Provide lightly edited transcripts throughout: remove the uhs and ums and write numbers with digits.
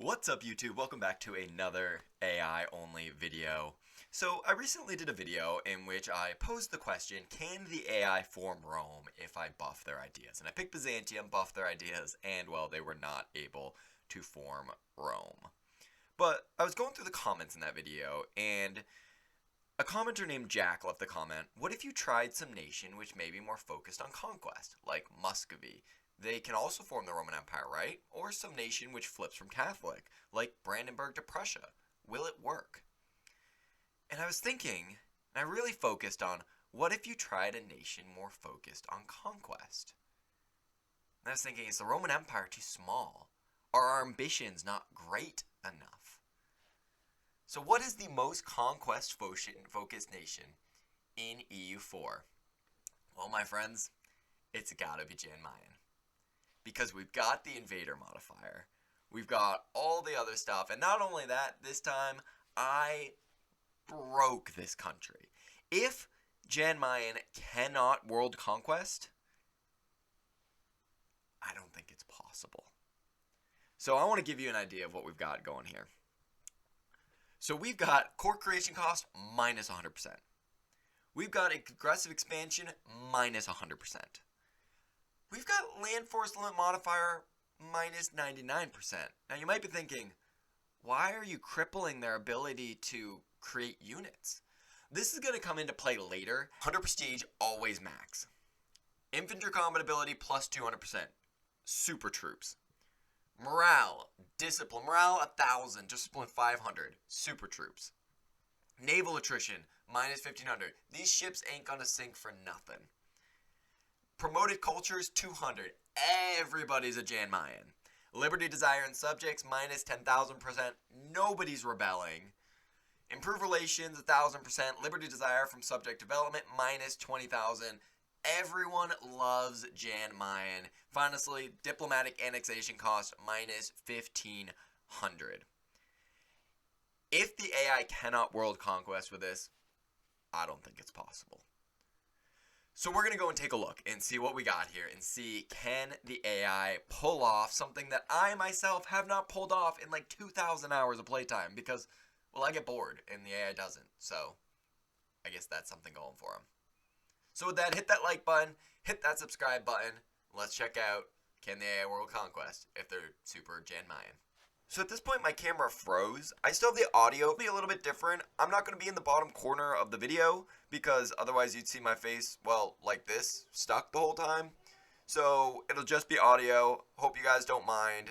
What's up YouTube? Welcome back to another AI only video. So I recently did a video in which I posed the question, can the AI form Rome if I buff their ideas? And I picked Byzantium, buffed their ideas, and well, they were not able to form Rome. But I was going through the comments in that video, and a commenter named Jack left the comment, what if you tried some nation which may be more focused on conquest, like Muscovy? They can also form the Roman Empire, right? Or some nation which flips from Catholic, like Brandenburg to Prussia. Will it work? And I was thinking, and I really focused on, what if you tried a nation more focused on conquest? And I was thinking, is the Roman Empire too small? Are our ambitions not great enough? So what is the most conquest-focused nation in EU4? Well, my friends, it's gotta be Jan Mayen. Because we've got the invader modifier, we've got all the other stuff, and not only that, this time I broke this country. If Jan Mayen cannot world conquest, I don't think it's possible. So I want to give you an idea of what we've got going here. So we've got core creation cost minus 100%. We've got aggressive expansion minus 100%. We've got land force limit modifier minus 99%. Now you might be thinking, why are you crippling their ability to create units? This is going to come into play later. 100 prestige, always max. Infantry combat ability plus 200%. Super troops. Morale, discipline, morale 1000, discipline 500. Super troops. Naval attrition, minus 1500. These ships ain't gonna sink for nothing. Promoted cultures, 200. Everybody's a Jan Mayen. Liberty, desire, and subjects, minus 10,000%. Nobody's rebelling. Improve relations, 1,000%. Liberty, desire from subject development, minus 20,000. Everyone loves Jan Mayen. Finally, diplomatic annexation cost, minus 1,500. If the AI cannot world conquest with this, I don't think it's possible. So we're going to go and take a look and see what we got here and see, can the AI pull off something that I myself have not pulled off in like 2,000 hours of playtime because, well, I get bored and the AI doesn't. So I guess that's something going for him. So with that, hit that like button, hit that subscribe button. Let's check out, can the AI world conquest if they're super Jan Mayen. So at this point, my camera froze. I still have the audio, be a little bit different. I'm not going to be in the bottom corner of the video because otherwise you'd see my face, well, like this, stuck the whole time. So it'll just be audio. Hope you guys don't mind.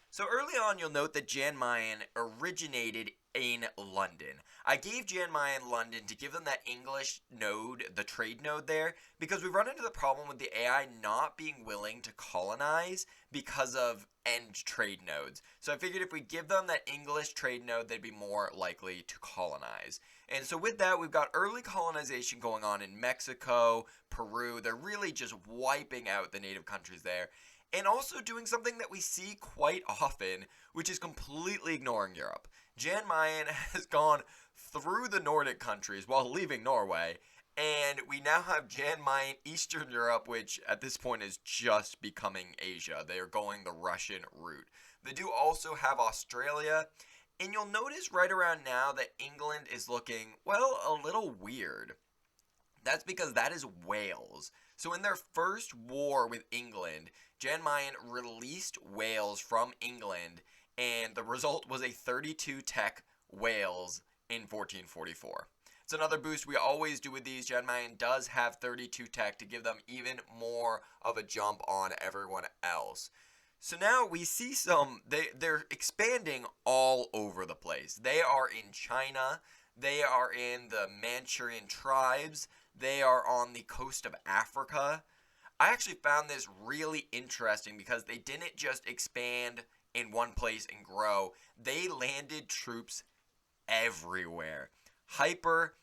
So early on, you'll note that Jan Mayen originated in London. I gave Jan Mayen London to give them that English node, the trade node there, because we run into the problem with the AI not being willing to colonize because of end trade nodes. So I figured if we give them that English trade node, they'd be more likely to colonize. And so with that, we've got early colonization going on in Mexico, Peru. They're really just wiping out the native countries there. And also doing something that we see quite often, which is completely ignoring Europe. Jan Mayen has gone through the Nordic countries while leaving Norway, and we now have Jan Mayen Eastern Europe, which at this point is just becoming Asia. They are going the Russian route. They do also have Australia, and you'll notice right around now that England is looking, well, a little weird. That's because that is Wales. So in their first war with England, Jan Mayen released Wales from England, and the result was a 32 tech Wales in 1444. It's another boost we always do with these. Jan Mayen does have 32 tech to give them even more of a jump on everyone else. So now we see they're expanding all over the place. They are in China, they are in the Manchurian tribes, they are on the coast of Africa. I actually found this really interesting because they didn't just expand in one place and grow. They landed troops everywhere. Hyper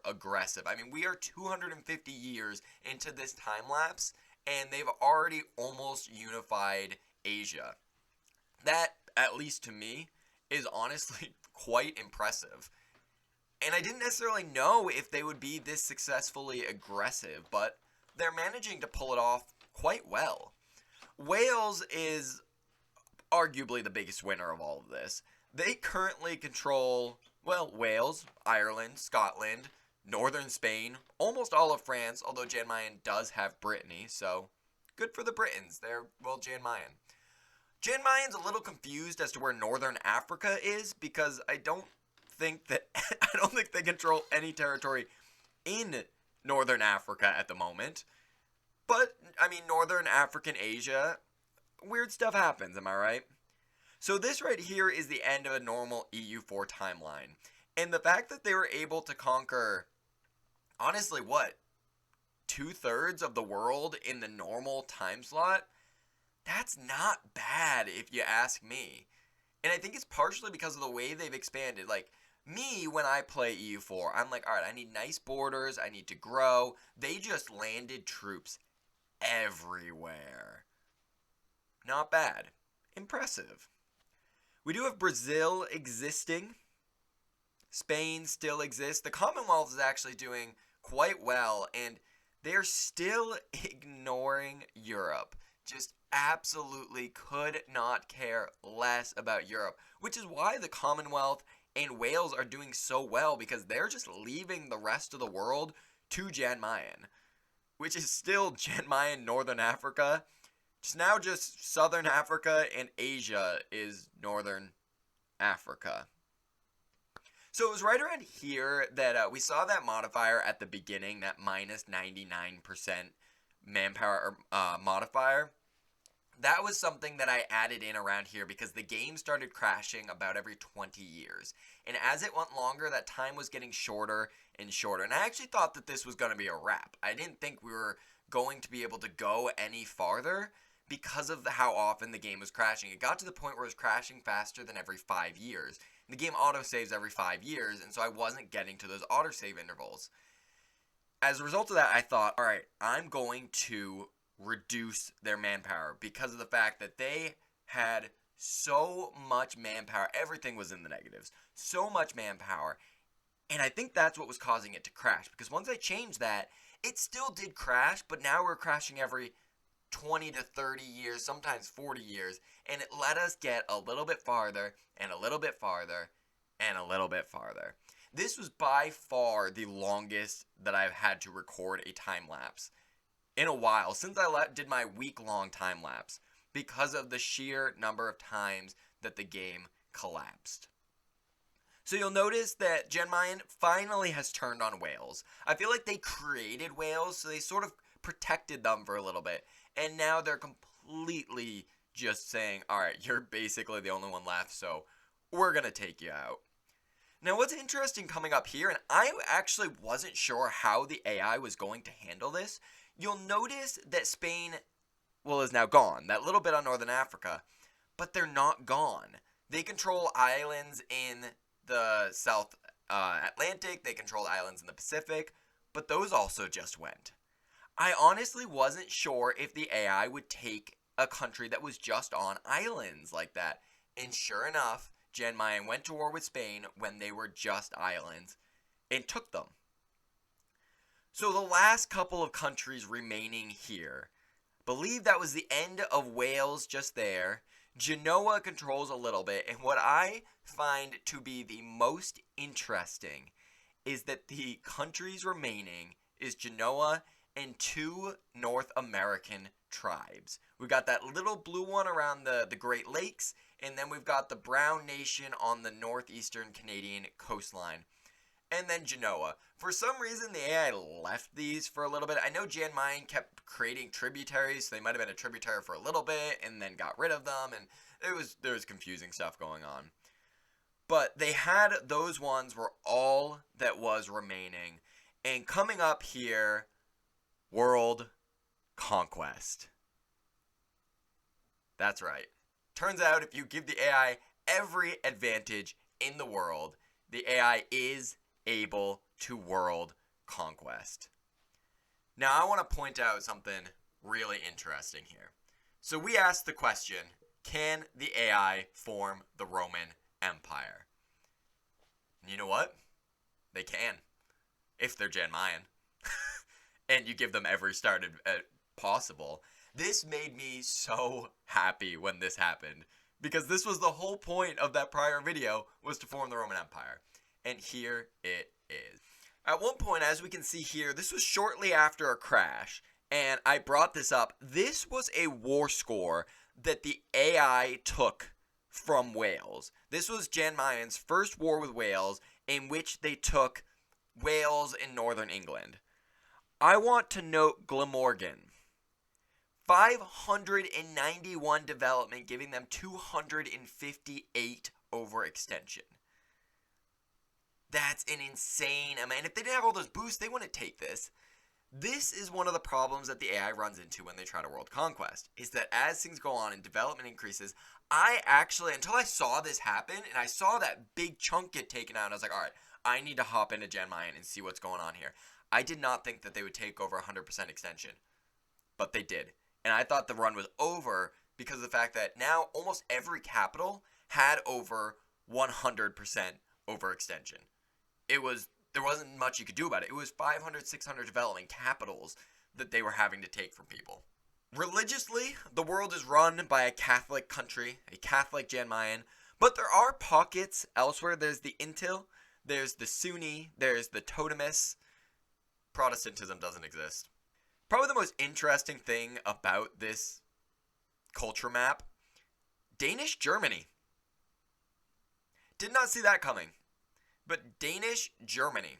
aggressive. I mean, we are 250 years into this time lapse, and they've already almost unified Asia. That, at least to me, is honestly quite impressive. And I didn't necessarily know if they would be this successfully aggressive, but they're managing to pull it off quite well. Wales is arguably the biggest winner of all of this. They currently control, well, Wales, Ireland, Scotland, northern Spain, almost all of France, although Jan Mayen does have Brittany, so good for the Britons. They're, well, Jan Mayen. Jan Mayen's a little confused as to where northern Africa is because I don't think they control any territory in northern Africa at the moment. But, I mean, northern African Asia, weird stuff happens, am I right? So this right here is the end of a normal EU4 timeline. And the fact that they were able to conquer, honestly, what? 2/3 of the world in the normal time slot? That's not bad if you ask me. And I think it's partially because of the way they've expanded. Like, me, when I play EU4, I'm like, alright, I need nice borders, I need to grow. They just landed troops everywhere. Not bad. Impressive. We do have Brazil existing. Spain still exists. The Commonwealth is actually doing quite well, and they're still ignoring Europe. Just absolutely could not care less about Europe, which is why the Commonwealth and Wales are doing so well, because they're just leaving the rest of the world to Jan Mayen, which is still Jan Mayen Northern Africa. It's now just Southern Africa, and Asia is Northern Africa. So it was right around here that we saw that modifier at the beginning, that minus 99% manpower modifier. That was something that I added in around here because the game started crashing about every 20 years. And as it went longer, that time was getting shorter and shorter. And I actually thought that this was going to be a wrap. I didn't think we were going to be able to go any farther because of how often the game was crashing. It got to the point where it was crashing faster than every 5 years. And the game autosaves every 5 years, and so I wasn't getting to those autosave intervals. As a result of that, I thought, alright, I'm going to reduce their manpower because of the fact that they had so much manpower. Everything was in the negatives. So much manpower. And I think that's what was causing it to crash. Because once I changed that, it still did crash, but now we're crashing every 20 to 30 years, sometimes 40 years. And it let us get a little bit farther, and a little bit farther, and a little bit farther. This was by far the longest that I've had to record a time lapse in a while, since I did my week-long time lapse, because of the sheer number of times that the game collapsed. So you'll notice that Jan Mayen finally has turned on Wales. I feel like they created Wales, so they sort of protected them for a little bit, and now they're completely just saying, alright, you're basically the only one left, so we're gonna take you out. Now what's interesting coming up here, and I actually wasn't sure how the AI was going to handle this, you'll notice that Spain, well, is now gone. That little bit on Northern Africa. But they're not gone. They control islands in the South Atlantic. They control islands in the Pacific. But those also just went. I honestly wasn't sure if the AI would take a country that was just on islands like that. And sure enough, Jan Mayen went to war with Spain when they were just islands and took them. So the last couple of countries remaining here, believe that was the end of Wales just there. Genoa controls a little bit, and what I find to be the most interesting is that the countries remaining is Genoa and 2 North American tribes. We've got that little blue one around the Great Lakes, and then we've got the brown nation on the northeastern Canadian coastline. And then Genoa. For some reason, the AI left these for a little bit. I know Jan Mayen kept creating tributaries, so they might have been a tributary for a little bit, and then got rid of them, and there was confusing stuff going on. But they had, those ones were all that was remaining. And coming up here, World Conquest. That's right. Turns out if you give the AI every advantage in the world, the AI is able to world conquest. Now I want to point out something really interesting here. So we asked the question, can the AI form the Roman Empire? And you know what? They can, if they're Jan Mayen. And you give them every start possible. This made me so happy when this happened, because this was the whole point of that prior video, was to form the Roman Empire. And here it is. At one point, as we can see here, this was shortly after a crash, and I brought this up. This was a war score that the AI took from Wales. This was Jan Mayen's first war with Wales, in which they took Wales in northern England. I want to note Glamorgan. 591 development, giving them 258 overextension. That's an insane amount. If they didn't have all those boosts, they wouldn't take this. This is one of the problems that the AI runs into when they try to world conquest, is that as things go on and development increases, I actually, until I saw this happen, and I saw that big chunk get taken out, I was like, alright, I need to hop into Jan Mayen and see what's going on here. I did not think that they would take over 100% extension, but they did. And I thought the run was over because of the fact that now almost every capital had over 100% overextension. There wasn't much you could do about it. It was 500, 600 development capitals that they were having to take from people. Religiously, the world is run by a Catholic country, a Catholic Jan Mayen, but there are pockets elsewhere. There's the Intil, there's the Sunni, there's the Totemist. Protestantism doesn't exist. Probably the most interesting thing about this culture map, Danish Germany. Did not see that coming. But Danish Germany.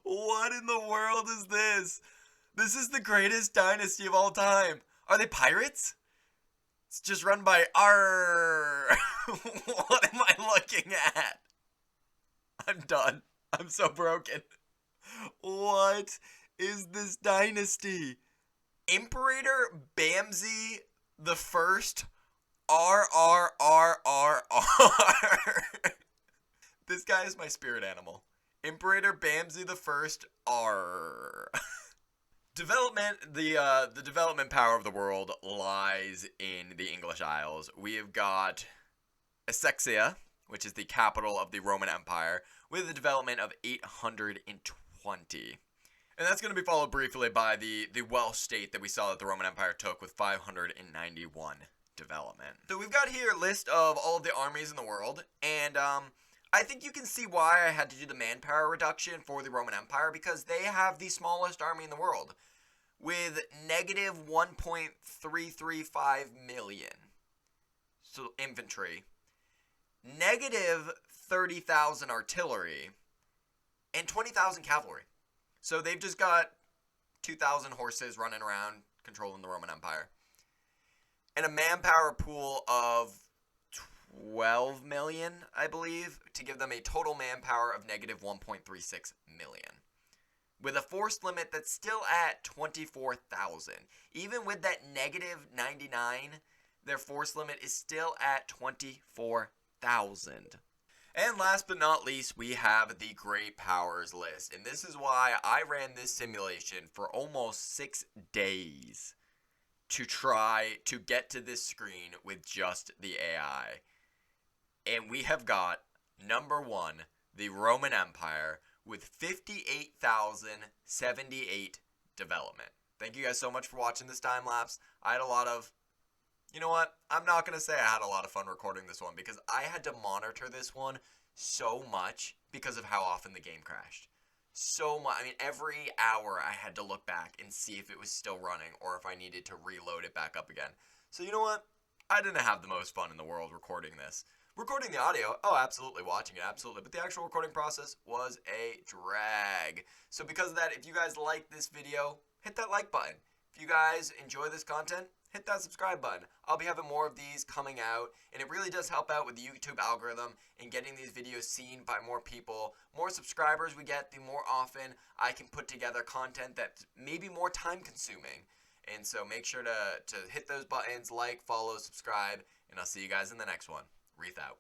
What in the world is this? This is the greatest dynasty of all time. Are they pirates? It's just run by Arr. What am I looking at? I'm done. I'm so broken. What is this dynasty? Imperator Bamzi the First. R. This guy is my spirit animal. Imperator Bamzi the First. R. Development. The development power of the world lies in the English Isles. We have got Essexia, which is the capital of the Roman Empire, with a development of 820. And that's going to be followed briefly by the Welsh state that we saw that the Roman Empire took with 591 development. So we've got here a list of all of the armies in the world, and I think you can see why I had to do the manpower reduction for the Roman Empire, because they have the smallest army in the world, with negative 1.335 million. So infantry. Negative 30,000 artillery, and 20,000 cavalry. So they've just got 2,000 horses running around controlling the Roman Empire. And a manpower pool of 12 million, I believe, to give them a total manpower of negative 1.36 million. With a force limit that's still at 24,000. Even with that negative 99, their force limit is still at 24,000. And last but not least, we have the Great Powers list. And this is why I ran this simulation for almost 6 days to try to get to this screen with just the AI. And we have got, number one, the Roman Empire with 58,078 development. Thank you guys so much for watching this time lapse. I had a lot of, you know what? I'm not going to say I had a lot of fun recording this one, because I had to monitor this one so much because of how often the game crashed. So much. I mean, every hour I had to look back and see if it was still running or if I needed to reload it back up again. So you know what? I didn't have the most fun in the world recording this. Recording the audio, oh, absolutely. Watching it, absolutely. But the actual recording process was a drag. So because of that, if you guys like this video, hit that like button. If you guys enjoy this content, hit that subscribe button. I'll be having more of these coming out, and it really does help out with the YouTube algorithm and getting these videos seen by more people. More subscribers we get, the more often I can put together content that's maybe more time consuming. And so make sure to hit those buttons, like, follow, subscribe, and I'll see you guys in the next one. Reath out.